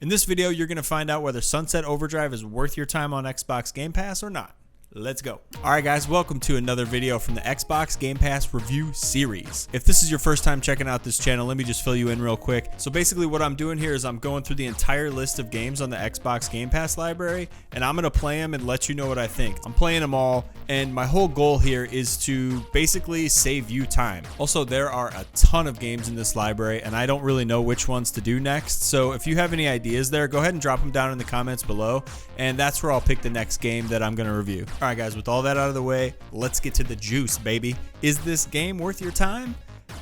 In this video, you're going to find out whether Sunset Overdrive is worth your time on Xbox Game Pass or not. Let's go. Alright guys, welcome to another video from the Xbox Game Pass review series. If this is your first time checking out this channel, let me just fill you in real quick. So basically what I'm doing here is I'm going through the entire list of games on the Xbox Game Pass library, and I'm going to play them and let you know what I think. I'm playing them all, and my whole goal here is to basically save you time. Also, there are a ton of games in this library, and I don't really know which ones to do next. So if you have any ideas there, go ahead and drop them down in the comments below, and that's where I'll pick the next game that I'm going to review. Alright guys, with all that out of the way, let's get to the juice, baby. Is this game worth your time?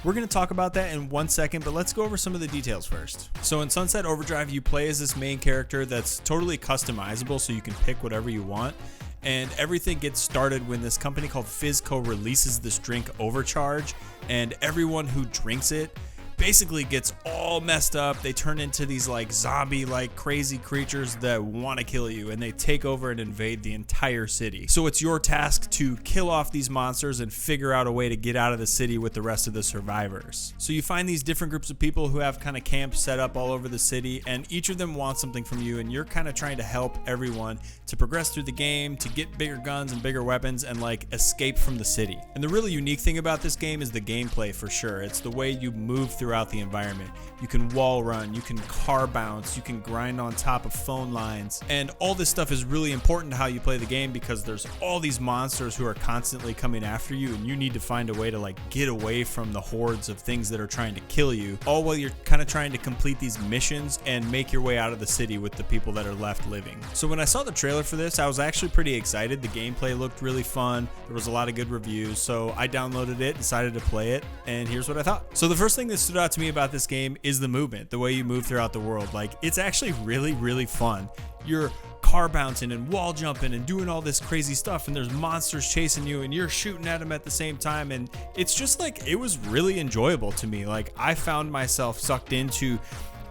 We're going to talk about that in 1 second, but let's go over some of the details first. So in Sunset Overdrive, you play as this main character that's totally customizable, so you can pick whatever you want. And everything gets started when this company called FizzCo releases this drink Overcharge, and everyone who drinks it basically gets all messed up. They turn into these like zombie like crazy creatures that want to kill you, and they take over and invade the entire city. So it's your task to kill off these monsters and figure out a way to get out of the city with the rest of the survivors. So you find these different groups of people who have kind of camps set up all over the city, and each of them wants something from you, and you're kind of trying to help everyone to progress through the game, to get bigger guns and bigger weapons, and like escape from the city. And the really unique thing about this game is the gameplay, for sure. It's the way you move throughout the environment. You can wall run, you can car bounce, you can grind on top of phone lines, and all this stuff is really important to how you play the game, because there's all these monsters who are constantly coming after you, and you need to find a way to like get away from the hordes of things that are trying to kill you, all while you're kind of trying to complete these missions and make your way out of the city with the people that are left living. So when I saw the trailer for this, I was actually pretty excited. The gameplay looked really fun. There was a lot of good reviews, so I downloaded it, decided to play it, and here's what I thought. So the first thing that stood out to me about this game is the movement, the way you move throughout the world. Like, it's actually really fun. You're car bouncing and wall jumping and doing all this crazy stuff, and there's monsters chasing you and you're shooting at them at the same time, and it's just like, it was really enjoyable to me. Like, I found myself sucked into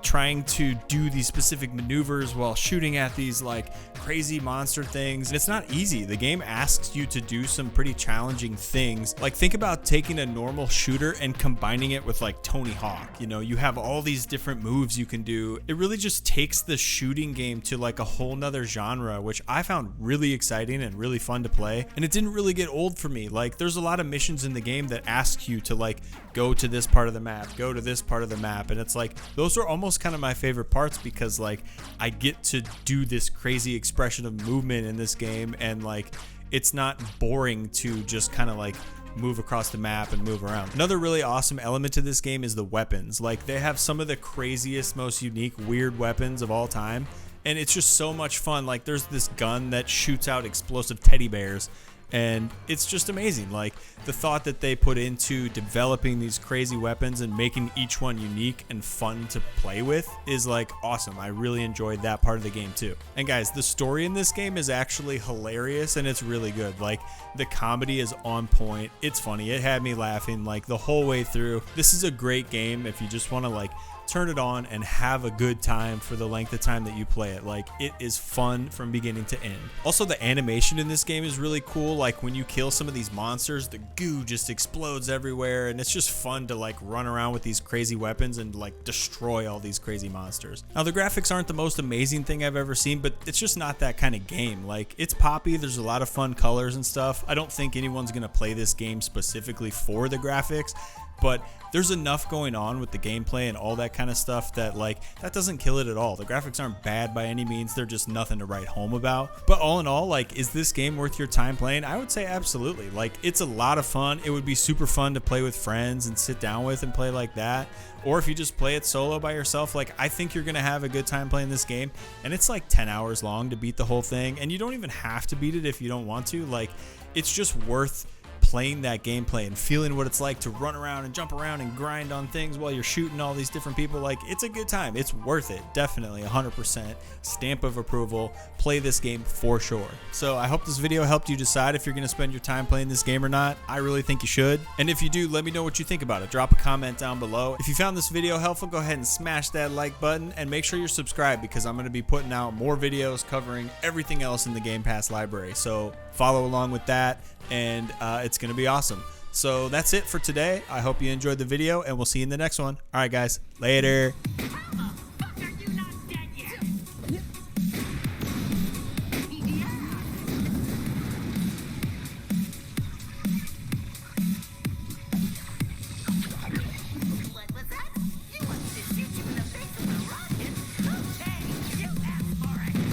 trying to do these specific maneuvers while shooting at these like crazy monster things. And it's not easy. The game asks you to do some pretty challenging things. Like, think about taking a normal shooter and combining it with like Tony Hawk. You know, you have all these different moves you can do. It really just takes the shooting game to like a whole nother genre, which I found really exciting and really fun to play. And it didn't really get old for me. Like, there's a lot of missions in the game that ask you to like go to this part of the map, go to this part of the map, and it's like, those are almost kind of my favorite parts, because like I get to do this crazy expression of movement in this game, and like it's not boring to just kind of like move across the map and move around. Another really awesome element to this game is the weapons. Like, they have some of the craziest, most unique, weird weapons of all time, and it's just so much fun. Like, there's this gun that shoots out explosive teddy bears, and it's just amazing. Like, the thought that they put into developing these crazy weapons and making each one unique and fun to play with is like awesome. I really enjoyed that part of the game too. And guys, the story in this game is actually hilarious, and it's really good. Like, the comedy is on point. It's funny. It had me laughing like the whole way through. This is a great game if you just want to like turn it on and have a good time for the length of time that you play it. Like, it is fun from beginning to end. Also, the animation in this game is really cool. Like, when you kill some of these monsters, the goo just explodes everywhere, and it's just fun to like run around with these crazy weapons and like destroy all these crazy monsters. Now, the graphics aren't the most amazing thing I've ever seen, but it's just not that kind of game. Like, it's poppy, there's a lot of fun colors and stuff. I don't think anyone's gonna play this game specifically for the graphics, but there's enough going on with the gameplay and all that kind of stuff that like, that doesn't kill it at all. The graphics aren't bad by any means. They're just nothing to write home about. But all in all, like, is this game worth your time playing? I would say absolutely. Like, it's a lot of fun. It would be super fun to play with friends and sit down with and play like that. Or if you just play it solo by yourself, like, I think you're gonna have a good time playing this game. And it's like 10 hours long to beat the whole thing, and you don't even have to beat it if you don't want to. Like, it's just worth playing that gameplay and feeling what it's like to run around and jump around and grind on things while you're shooting all these different people. Like, it's a good time. It's worth it. Definitely 100% stamp of approval. Play this game for sure. So I hope this video helped you decide if you're going to spend your time playing this game or not. I really think you should. And if you do, let me know what you think about it. Drop a comment down below. If you found this video helpful, go ahead and smash that like button, and make sure you're subscribed, because I'm going to be putting out more videos covering everything else in the Game Pass library. So follow along with that, and it's going to be awesome. So that's it for today. I hope you enjoyed the video, and we'll see you in the next one. All right, guys. Later. How the fuck are you not dead yet?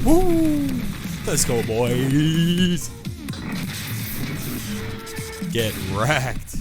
Woo! Let's go, boys. Get wrecked.